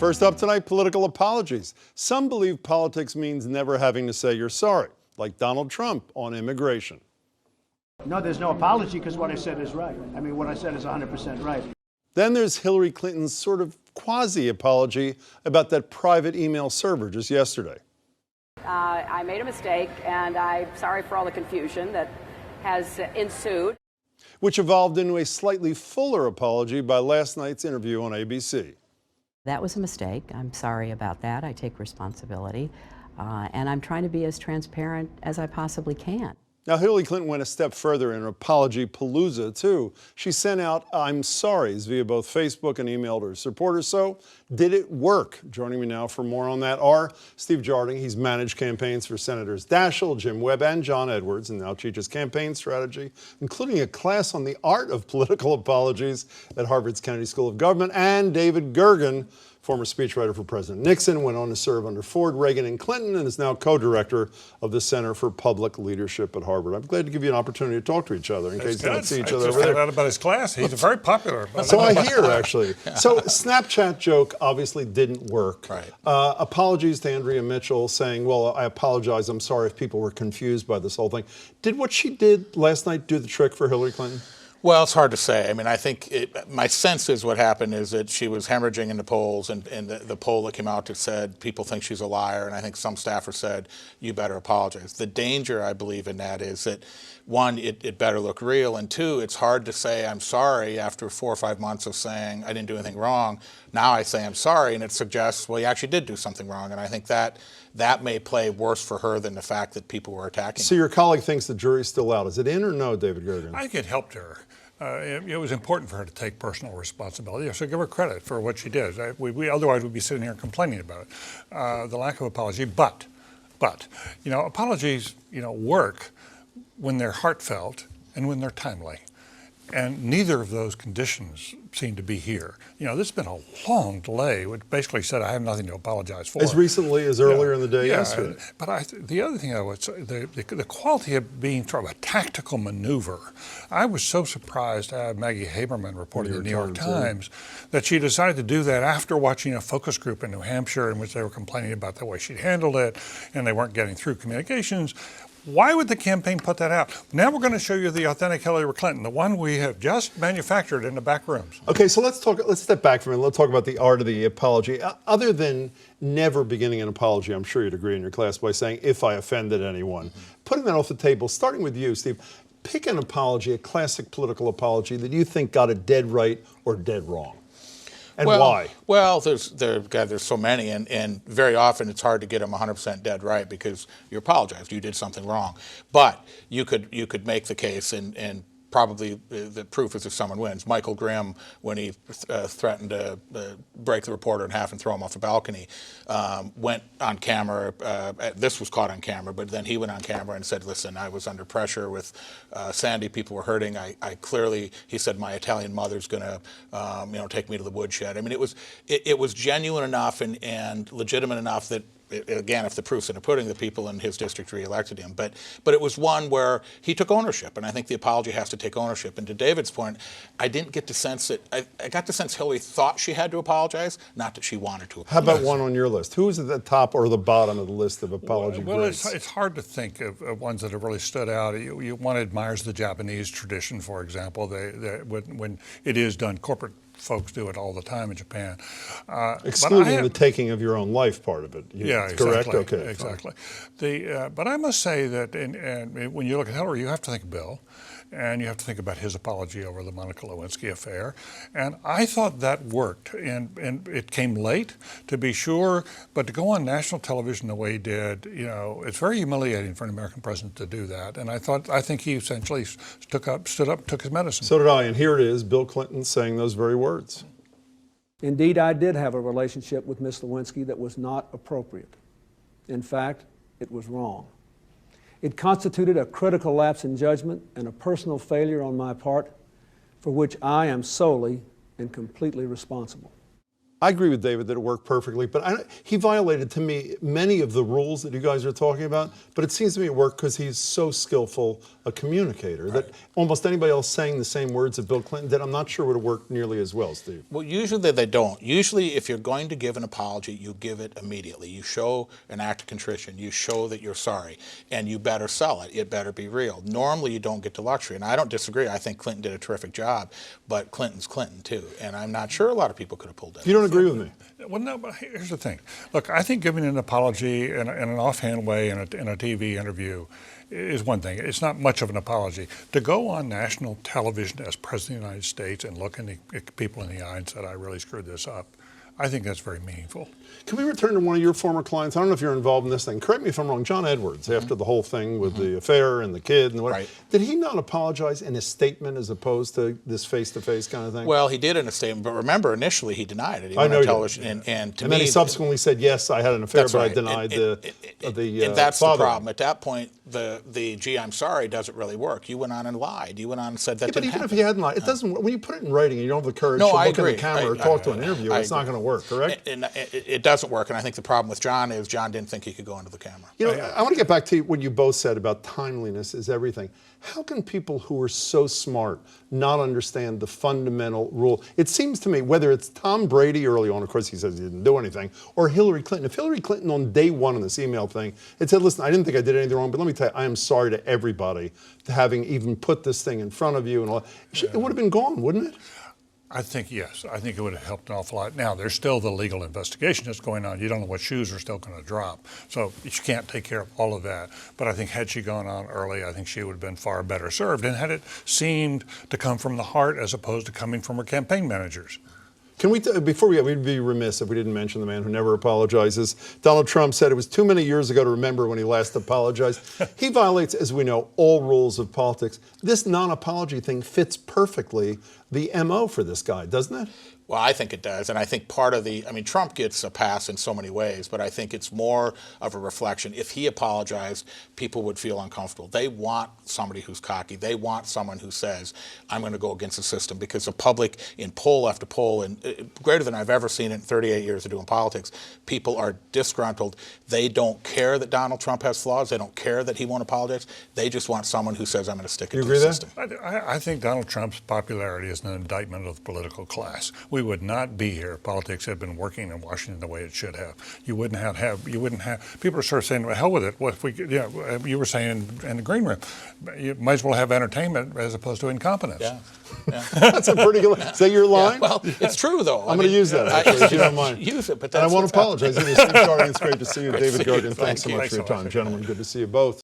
First up tonight, political apologies. Some believe politics means never having to say you're sorry, like Donald Trump on immigration. No, there's no apology because what I said is right. I mean, what I said is 100% right. Then there's Hillary Clinton's sort of quasi-apology about that private email server just yesterday. I made a mistake, and I'm sorry for all the confusion that has ensued. Which evolved into a slightly fuller apology by last night's interview on ABC. That was a mistake. I'm sorry about that. I take responsibility. And I'm trying to be as transparent as I possibly can. Now, Hillary Clinton went a step further in her apology palooza, too. She sent out I'm sorries via both Facebook and email to her supporters. So, did it work? Joining me now for more on that are Steve Jardine. He's managed campaigns for Senators Daschle, Jim Webb, and John Edwards, and now teaches campaign strategy, including a class on the art of political apologies at Harvard's Kennedy School of Government. And David Gergen, former speechwriter for President Nixon, went on to serve under Ford, Reagan, and Clinton, and is now co-director of the Center for Public Leadership at Harvard. I'm glad to give you an opportunity to talk to each other in case you don't see each other over there. I just found out about his class. He's very popular. So I hear, actually. So Snapchat joke obviously didn't work. Right. Apologies to Andrea Mitchell saying, well, I apologize. I'm sorry if people were confused by this whole thing. Did what she did last night do the trick for Hillary Clinton? Well, it's hard to say. I mean, I think my sense is what happened is that she was hemorrhaging in the polls, and the poll that came out that said people think she's a liar, and I think some staffer said, you better apologize. The danger, I believe, in that is that, one, it better look real, and two, it's hard to say I'm sorry after 4 or 5 months of saying I didn't do anything wrong. Now I say I'm sorry, and it suggests, well, you actually did do something wrong, and I think that may play worse for her than the fact that people were attacking her. So your colleague thinks the jury's still out. Is it in or no, David Gergen? I think it helped her. It was important for her to take personal responsibility, so give her credit for what she did. Otherwise, we'd be sitting here complaining about it. The lack of apology, but, apologies, work when they're heartfelt and when they're timely. And neither of those conditions seem to be here. This has been a long delay, which basically said I have nothing to apologize for. As recently as earlier in the day yesterday. But the other thing I would say, the quality of being sort of a tactical maneuver. I was so surprised to have Maggie Haberman reporting in the New York Times that she decided to do that after watching a focus group in New Hampshire in which they were complaining about the way she handled it and they weren't getting through communications. Why would the campaign put that out? Now we're going to show you the authentic Hillary Clinton, the one we have just manufactured in the back rooms. Okay, so let's step back for a minute. Let's talk about the art of the apology. Other than never beginning an apology, I'm sure you'd agree in your class, by saying, if I offended anyone. Putting that off the table, starting with you, Steve, pick an apology, a classic political apology that you think got it dead right or dead wrong. And why? Well, there's so many, and very often it's hard to get them 100% dead right because you apologized, you did something wrong. But you could make the case, and probably the proof is if someone wins. Michael Grimm, when he threatened to break the reporter in half and throw him off a balcony, went on camera. This was caught on camera, but then he went on camera and said, listen, I was under pressure with Sandy, people were hurting. I clearly, he said, my Italian mother's going to take me to the woodshed. I mean, it was genuine enough and legitimate enough that, again, if the proof's in the pudding, the people in his district reelected him. But it was one where he took ownership, and I think the apology has to take ownership. And to David's point, I didn't get the sense that, I got the sense Hillary thought she had to apologize, not that she wanted to apologize. How about one on your list? Who's at the top or the bottom of the list of apology greats? It's hard to think of ones that have really stood out. One admires the Japanese tradition, for example, when it is done. Corporate folks do it all the time in Japan. Excluding the taking of your own life part of it. Yeah, correct? Exactly, okay, exactly. But I must say that when you look at Hillary, you have to think of Bill, and you have to think about his apology over the Monica Lewinsky affair. And I thought that worked, and it came late, to be sure, but to go on national television the way he did, it's very humiliating for an American president to do that. And I think he essentially stood up, took his medicine. So did I, and here it is, Bill Clinton saying those very words. Indeed, I did have a relationship with Ms. Lewinsky that was not appropriate. In fact, it was wrong. It constituted a critical lapse in judgment and a personal failure on my part for which I am solely and completely responsible. I agree with David that it worked perfectly, but he violated, to me, many of the rules that you guys are talking about, but it seems to me it worked because he's so skillful a communicator that almost anybody else saying the same words that Bill Clinton did, I'm not sure would have worked nearly as well, Steve. Well, usually they don't. Usually if you're going to give an apology, you give it immediately. You show an act of contrition. You show that you're sorry, and you better sell it. It better be real. Normally you don't get the luxury, and I don't disagree. I think Clinton did a terrific job, but Clinton's Clinton too, and I'm not sure a lot of people could have pulled it. You don't agree with me? Well, no, but here's the thing. Look, I think giving an apology in an offhand way in a TV interview is one thing. It's not much of an apology. To go on national television as President of the United States and look people in the eye and say, I really screwed this up, I think that's very meaningful. Can we return to one of your former clients? I don't know if you're involved in this thing. Correct me if I'm wrong. John Edwards, after the whole thing with the affair and the kid and whatever, did he not apologize in his statement as opposed to this face-to-face kind of thing? Well, he did in a statement, but remember, initially he denied it. He went on television, and to me, then he subsequently said, yes, I had an affair, but right. I denied and that's the problem. At that point, the gee, I'm sorry doesn't really work. You went on and lied. You went on and said that didn't happen. But even if he hadn't lied, it doesn't work. When you put it in writing and you don't have the courage No, to I look in agree. the camera or talk to an interviewer, it's not going to work, correct? And it doesn't work, and I think the problem with John is John didn't think he could go into the camera. You know, I want to get back to what you both said about timeliness is everything. How can people who are so smart not understand the fundamental rule? It seems to me, whether it's Tom Brady early on, of course he says he didn't do anything, or Hillary Clinton. If Hillary Clinton on day one in this email thing had said, listen, I didn't think I did anything wrong, but let me tell you, I am sorry to everybody to having even put this thing in front of you and all, it would have been gone, wouldn't it? I think yes. I think it would have helped an awful lot. Now, there's still the legal investigation that's going on. You don't know what shoes are still going to drop. So you can't take care of all of that. But I think had she gone on early, I think she would have been far better served. And had it seemed to come from the heart as opposed to coming from her campaign managers. Can we, before we'd be remiss if we didn't mention the man who never apologizes. Donald Trump said it was too many years ago to remember when he last apologized. He violates, as we know, all rules of politics. This non-apology thing fits perfectly the MO for this guy, doesn't it? Well, I think it does, and I think part of Trump gets a pass in so many ways, but I think it's more of a reflection. If he apologized, people would feel uncomfortable. They want somebody who's cocky. They want someone who says, I'm going to go against the system, because the public, in poll after poll, and greater than I've ever seen in 38 years of doing politics, people are disgruntled. They don't care that Donald Trump has flaws. They don't care that he won't apologize. They just want someone who says, I'm going to stick it to the system. I think Donald Trump's popularity is an indictment of the political class. We would not be here if politics had been working in Washington the way it should have. You wouldn't have people are sort of saying, well, hell with it. What if we, you were saying in the green room, you might as well have entertainment as opposed to incompetence. Yeah. That's a pretty good line. Is that your line? Yeah, well, it's true, though. I'm going to use that, actually, if you don't mind. Use it, but and I that's want to apologize. Steve Jardine, it's great to see you. Great David to see you. Jardine, thanks so Thank much you. for your time. Gentlemen, good to see you both.